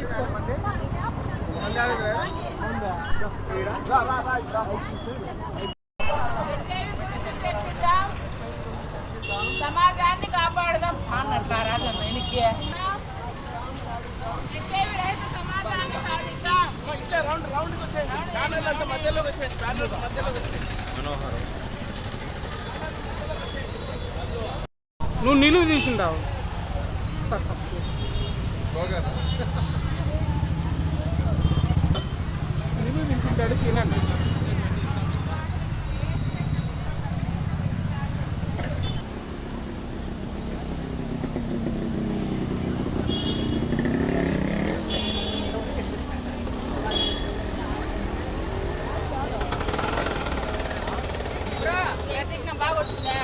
తీసుకోమండి. సమాజాన్ని కాపాడదాం అన్నట్లా రాజన్న ఎనికి సమాజాన్ని సాధిద్దాం. మధ్యలోకి వచ్చేయండి. నువ్వు నిలువు తీసిండావు సార్ నిలువు తీసింటాడు తినండి. బాగా వచ్చిందా?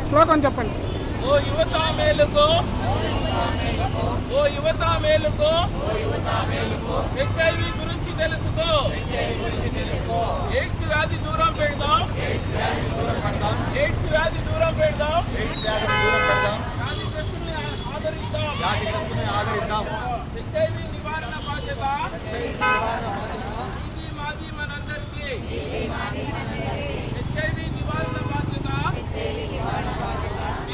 శ్లోకం చెప్పండి. ఓ యువత మేలుకో, ఓ యువత మేలుకో, HIV గురించి తెలుసుకో, ఎయిడ్స్ వ్యాధి దూరం పెడదాం, ఎయిడ్స్ వ్యాధి దూరం పెడదాం, వ్యాధిగ్రస్తుల్ని ఆదరిద్దాం, HIV నివారణ బాధ్యత ఇది మాది మనందరికీ, HIV నివారణ బాధ్యత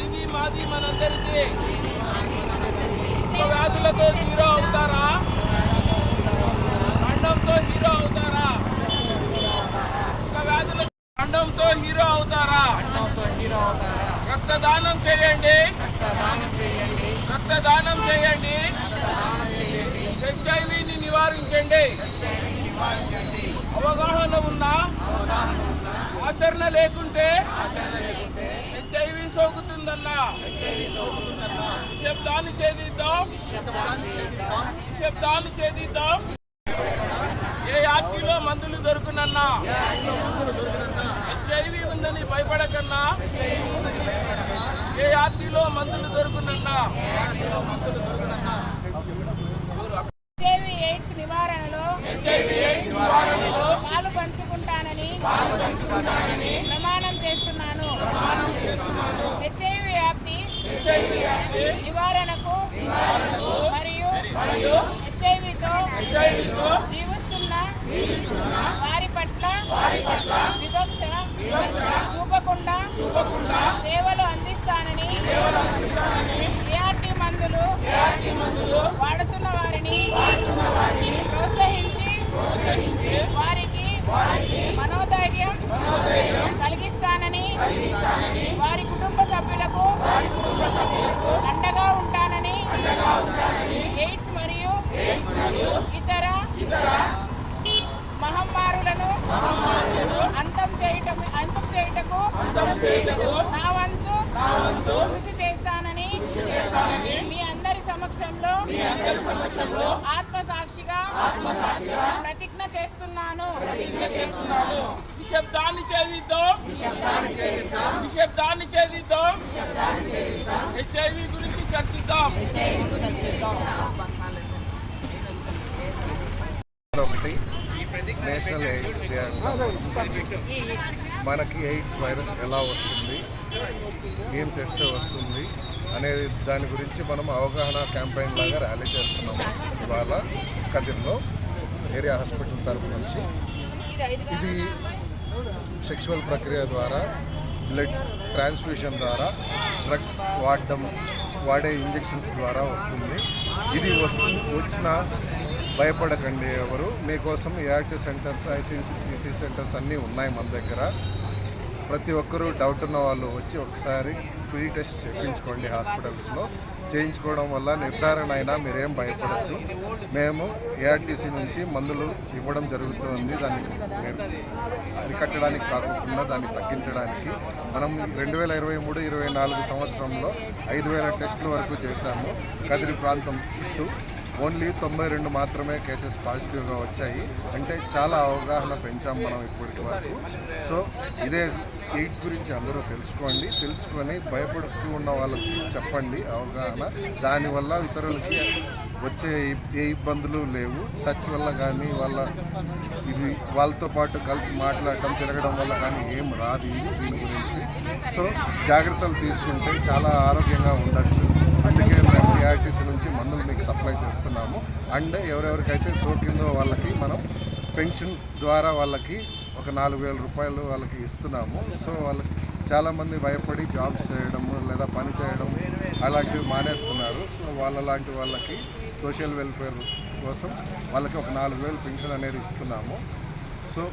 ఇది మాది మనందరికీ. వ్యాధులతో హీరో అవుతారా? అండంతో హీరో అవుతారా? వ్యాధుల అండంతో హీరో అవుతారా? రక్తదానం చేయండి, రక్తదానం చేయండి, HIVని నివారించండి. అవగాహన ఉన్నా ఆచరణ లేకుంటే HIV సోకుతుందన్నా. నిశ్శబ్దాన్ని ఛేదిద్దాం, నిశ్శబ్దాన్ని ఛేదిద్దాం. ఏ ఆర్టీలో మందులు దొరుకునన్నా, HIV ఉందని భయపడకన్నా. ఏ ఆర్టీలో మందులు దొరుకునన్నా. ఎయిడ్స్ నివారణలో పాలు పంచుకుంటానని ప్రమాణం చేస్తున్నాను. HIV వ్యాప్తి నివారణకు మరియు HIVతో జీవిస్తున్న వారి పట్ల వివక్ష చూపకుండా సేవలు అందిస్తానని, ART మందులు వాడుతున్న వారిని ప్రోత్సహించి వారికి మనోధైర్యం కలిగిస్తానని, వారి కుటుంబ సభ్యులకు అండగా ఉంటానని, ఎయిడ్స్ మరియు ఇతర మహమ్మారులను అంతం చేయుటకు నా వంతు కృషి చేస్తానని మీ అందరి సమక్షంలో ఆత్మసాక్షిగా ప్రతిజ్ఞ చేస్తున్నాను. నిశ్శబ్దాన్ని ఛేదిద్దాం, నిశ్శబ్దాన్ని ఛేదిద్దాం. HIV గురించి చర్చిద్దాం. ఒకటి నేషనల్ ఎయిడ్స్ డే అంటారు. మనకి ఎయిడ్స్ వైరస్ ఎలా వస్తుంది, ఏం చేస్తే వస్తుంది అనేది దాని గురించి మనం అవగాహన క్యాంపెయిన్ లాగా ర్యాలీ చేస్తున్నాము ఇవాళ కదిర్లో ఏరియా హాస్పిటల్ తరపు నుంచి. ఇది సెక్షువల్ ప్రక్రియ ద్వారా, బ్లడ్ ట్రాన్స్ఫ్యూషన్ ద్వారా, డ్రగ్స్ వాడే ఇంజెక్షన్స్ ద్వారా వస్తుంది. ఇది వచ్చిన భయపడకండి ఎవరు. మీకోసం ART సెంటర్స్, ICC సెంటర్స్ అన్నీ ఉన్నాయి మన దగ్గర. ప్రతి ఒక్కరూ డౌట్ ఉన్న వాళ్ళు వచ్చి ఒకసారి ఫ్రీ టెస్ట్ చేయించుకోండి హాస్పిటల్స్లో. చేయించుకోవడం వల్ల నిర్ధారణ అయినా మీరేం భయపడద్దు. మేము ARTC నుంచి మందులు ఇవ్వడం జరుగుతుంది. దాన్ని అరికట్టడానికి కాకుండా దాన్ని తగ్గించడానికి. మనం 2023-24 సంవత్సరంలో 5,000 టెస్టుల వరకు చేశాము కదిరి ప్రాంతం చుట్టూ. ఓన్లీ 92 మాత్రమే కేసెస్ పాజిటివ్గా వచ్చాయి. అంటే చాలా అవగాహన పెంచాం మనం ఇప్పటి వరకు. సో ఇదే ఎయిడ్స్ గురించి అందరూ తెలుసుకొని భయపడుతూ ఉన్న వాళ్ళకి చెప్పండి అవగాహన. దానివల్ల ఇతరులకి వచ్చే ఏ ఇబ్బందులు లేవు. టచ్ వల్ల కానీ వాళ్ళతో పాటు కలిసి మాట్లాడటం తిరగడం వల్ల కానీ ఏం రాదు దీని గురించి. సో జాగ్రత్తలు తీసుకుంటే చాలా ఆరోగ్యంగా ఉండొచ్చు. అందుకే మేము PRTC నుంచి మందులు మీకు సప్లై చేస్తున్నాము. అండ్ ఎవరెవరికైతే సోకిందో వాళ్ళకి మనం పెన్షన్ ద్వారా వాళ్ళకి ఒక 4,000 రూపాయలు వాళ్ళకి ఇస్తున్నాము. సో వాళ్ళకి చాలామంది భయపడి జాబ్స్ చేయడం లేదా పని చేయడం అలాంటివి మానేస్తున్నారు. సో వాళ్ళకి సోషల్ వెల్ఫేర్ కోసం వాళ్ళకి ఒక 4,000 పెన్షన్ అనేది ఇస్తున్నాము. సో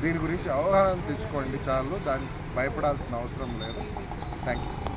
దీని గురించి అవగాహన తెచ్చుకోండి చాలు, దానికి భయపడాల్సిన అవసరం లేదు. Thank you.